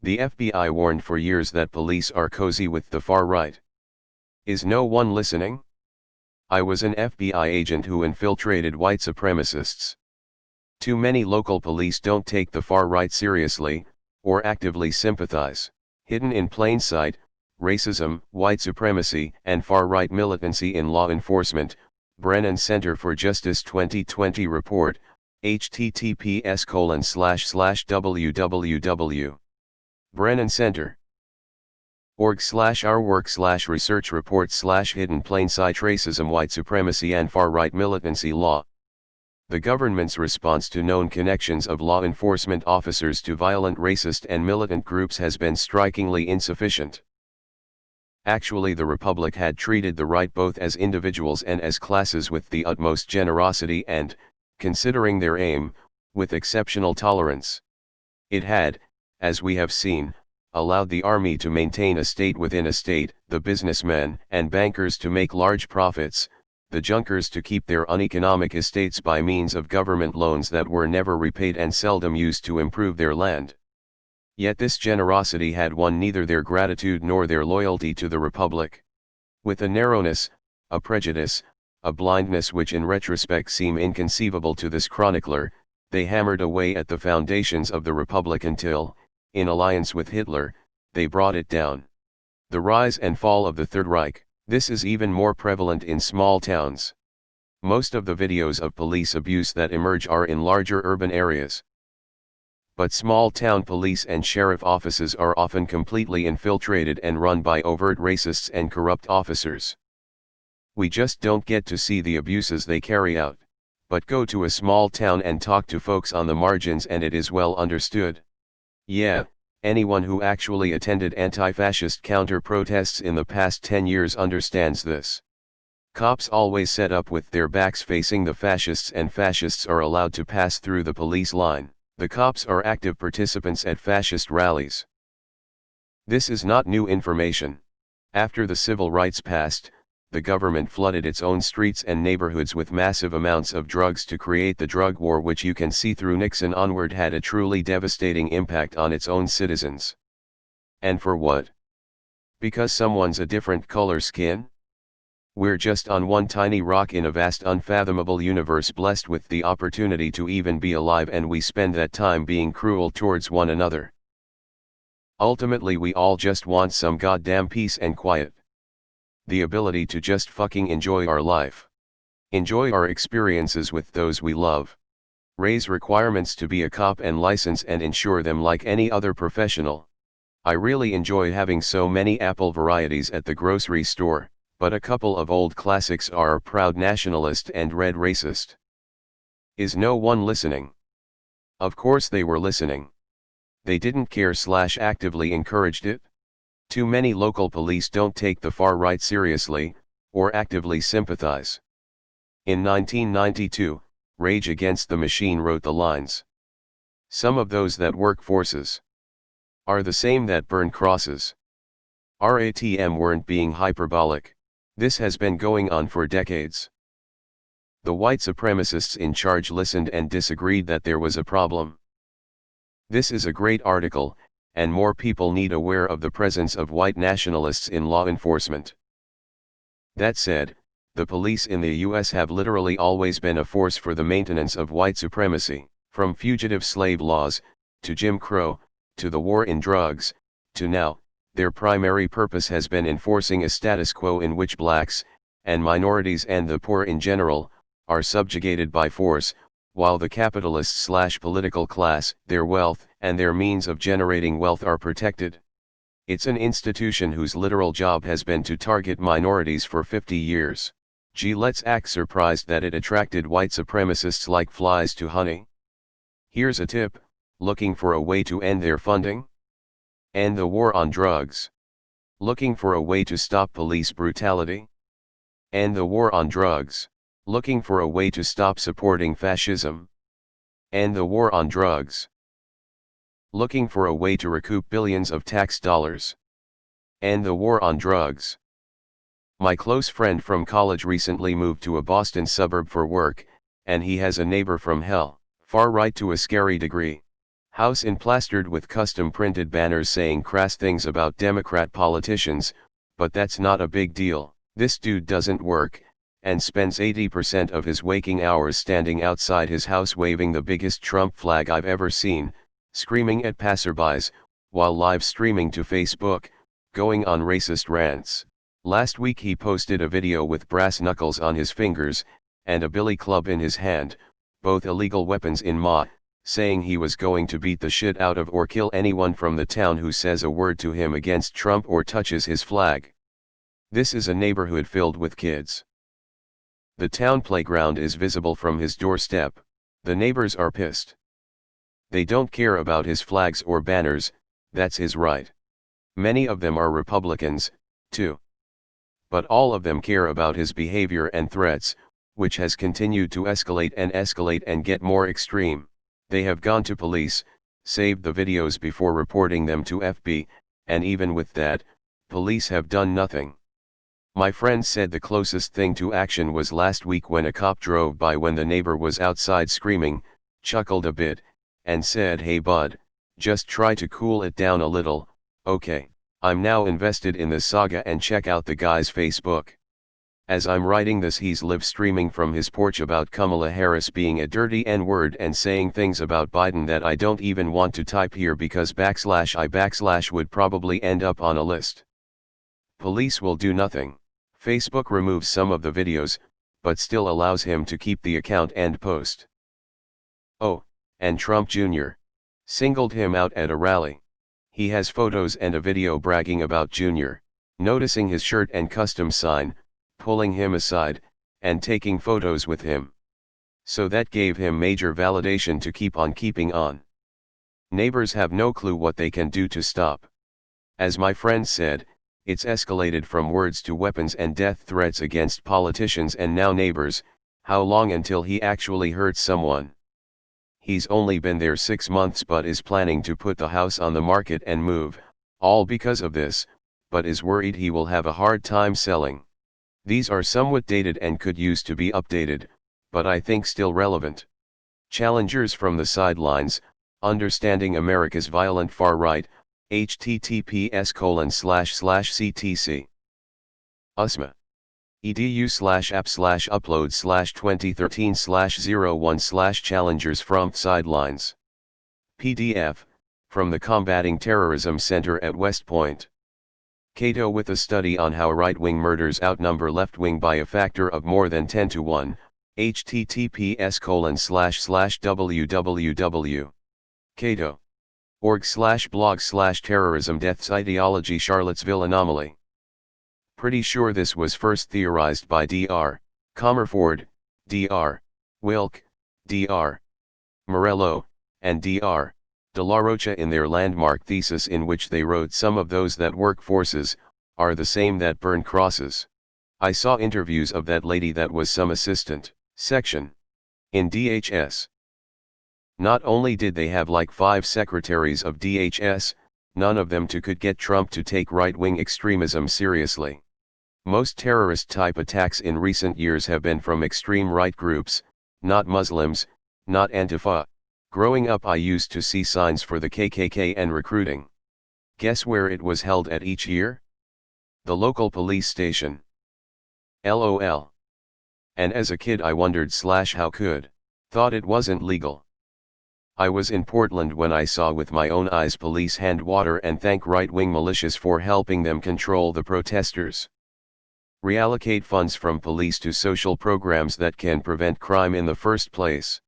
The FBI warned for years that police are cozy with the far right. Is no one listening? I was an FBI agent who infiltrated white supremacists. Too many local police don't take the far right seriously, or actively sympathize. Hidden in plain sight, racism, white supremacy, and far-right militancy in law enforcement. Brennan Center for Justice 2020 report, https://www. Brennan Center. org/our work/research report/hidden plain sight racism, white supremacy and far-right militancy law. The government's response to known connections of law enforcement officers to violent racist and militant groups has been strikingly insufficient. Actually, the Republic had treated the right both as individuals and as classes with the utmost generosity and, considering their aim, with exceptional tolerance. It had, as we have seen, allowed the army to maintain a state within a state, the businessmen and bankers to make large profits, the junkers to keep their uneconomic estates by means of government loans that were never repaid and seldom used to improve their land. Yet this generosity had won neither their gratitude nor their loyalty to the Republic. With a narrowness, a prejudice, a blindness which in retrospect seem inconceivable to this chronicler, they hammered away at the foundations of the Republic until, in alliance with Hitler, they brought it down. The rise and fall of the Third Reich. This is even more prevalent in small towns. Most of the videos of police abuse that emerge are in larger urban areas. But small town police and sheriff offices are often completely infiltrated and run by overt racists and corrupt officers. We just don't get to see the abuses they carry out, but go to a small town and talk to folks on the margins and it is well understood. Yeah. Anyone who actually attended anti-fascist counter-protests in the past 10 years understands this. Cops always set up with their backs facing the fascists and fascists are allowed to pass through the police line. The cops are active participants at fascist rallies. This is not new information. After the civil rights passed, the government flooded its own streets and neighborhoods with massive amounts of drugs to create the drug war, which you can see through Nixon onward had a truly devastating impact on its own citizens. And for what? Because someone's a different color skin? We're just on one tiny rock in a vast unfathomable universe blessed with the opportunity to even be alive, and we spend that time being cruel towards one another. Ultimately we all just want some goddamn peace and quiet. The ability to just fucking enjoy our life. Enjoy our experiences with those we love. Raise requirements to be a cop and license and insure them like any other professional. I really enjoy having so many apple varieties at the grocery store, but a couple of old classics are Proud Nationalist and Red Racist. Is no one listening? Of course they were listening. They didn't care/actively encouraged it. Too many local police don't take the far right seriously, or actively sympathize. In 1992, Rage Against the Machine wrote the lines. Some of those that work forces are the same that burn crosses. RATM weren't being hyperbolic. This has been going on for decades. The white supremacists in charge listened and disagreed that there was a problem. This is a great article, and more people need aware of the presence of white nationalists in law enforcement. That said, the police in the US have literally always been a force for the maintenance of white supremacy, from fugitive slave laws, to Jim Crow, to the war in drugs, to now. Their primary purpose has been enforcing a status quo in which blacks, and minorities and the poor in general, are subjugated by force, while the capitalist/political class, their wealth, and their means of generating wealth are protected. It's an institution whose literal job has been to target minorities for 50 years. Gee, let's act surprised that it attracted white supremacists like flies to honey. Here's a tip: looking for a way to end their funding? End the war on drugs. Looking for a way to stop police brutality? End the war on drugs. Looking for a way to stop supporting fascism? End the war on drugs. Looking for a way to recoup billions of tax dollars? End the war on drugs. My close friend from college recently moved to a Boston suburb for work, and he has a neighbor from hell, far right to a scary degree. House plastered with custom printed banners saying crass things about Democrat politicians, but that's not a big deal. This dude doesn't work, and spends 80% of his waking hours standing outside his house waving the biggest Trump flag I've ever seen, screaming at passerbys, while live streaming to Facebook, going on racist rants. Last week he posted a video with brass knuckles on his fingers, and a billy club in his hand, both illegal weapons in Ma, saying he was going to beat the shit out of or kill anyone from the town who says a word to him against Trump or touches his flag. This is a neighborhood filled with kids. The town playground is visible from his doorstep. The neighbors are pissed. They don't care about his flags or banners, that's his right. Many of them are Republicans, too. But all of them care about his behavior and threats, which has continued to escalate and get more extreme. They have gone to police, saved the videos before reporting them to FB, and even with that, police have done nothing. My friend said the closest thing to action was last week when a cop drove by when the neighbor was outside screaming, chuckled a bit, and said, "Hey bud, just try to cool it down a little, okay?" I'm now invested in this saga and check out the guy's Facebook. As I'm writing this, he's live streaming from his porch about Kamala Harris being a dirty N-word and saying things about Biden that I don't even want to type here because /I/ would probably end up on a list. Police will do nothing. Facebook removes some of the videos, but still allows him to keep the account and post. Oh, and Trump Jr. singled him out at a rally. He has photos and a video bragging about Jr., noticing his shirt and custom sign, pulling him aside, and taking photos with him. So that gave him major validation to keep on keeping on. Neighbors have no clue what they can do to stop. As my friend said, it's escalated from words to weapons and death threats against politicians and now neighbors. How long until he actually hurts someone? He's only been there 6 months but is planning to put the house on the market and move, all because of this, but is worried he will have a hard time selling. These are somewhat dated and could use to be updated, but I think still relevant. Challengers from the sidelines, Understanding America's Violent Far Right, https://ctc. usma. edu/app/upload/2013/01/challengers from sidelines. PDF, from the Combating Terrorism Center at West Point. Cato with a study on how right-wing murders outnumber left-wing by a factor of more than 10 to 1, https://www. Cato.org/blog/terrorism deaths ideology Charlottesville anomaly. Pretty sure this was first theorized by Dr. Comerford, Dr. Wilk, Dr. Morello, and Dr. De La Rocha in their landmark thesis, in which they wrote some of those that work forces are the same that burn crosses. I saw interviews of that lady that was some assistant section in DHS. Not only did they have like 5 secretaries of DHS, none of them could get Trump to take right-wing extremism seriously. Most terrorist-type attacks in recent years have been from extreme right groups, not Muslims, not Antifa. Growing up I used to see signs for the KKK and recruiting. Guess where it was held at each year? The local police station. LOL. And as a kid I wondered how could. Thought it wasn't legal. I was in Portland when I saw with my own eyes police hand water and thank right-wing militias for helping them control the protesters. Reallocate funds from police to social programs that can prevent crime in the first place.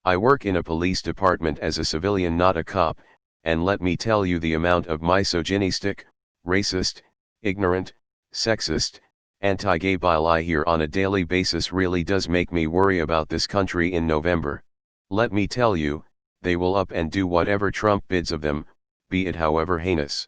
I work in a police department as a civilian, not a cop, and let me tell you the amount of misogynistic, racist, ignorant, sexist, anti-gay bile I hear on a daily basis really does make me worry about this country in November. Let me tell you, they will up and do whatever Trump bids of them, be it however heinous.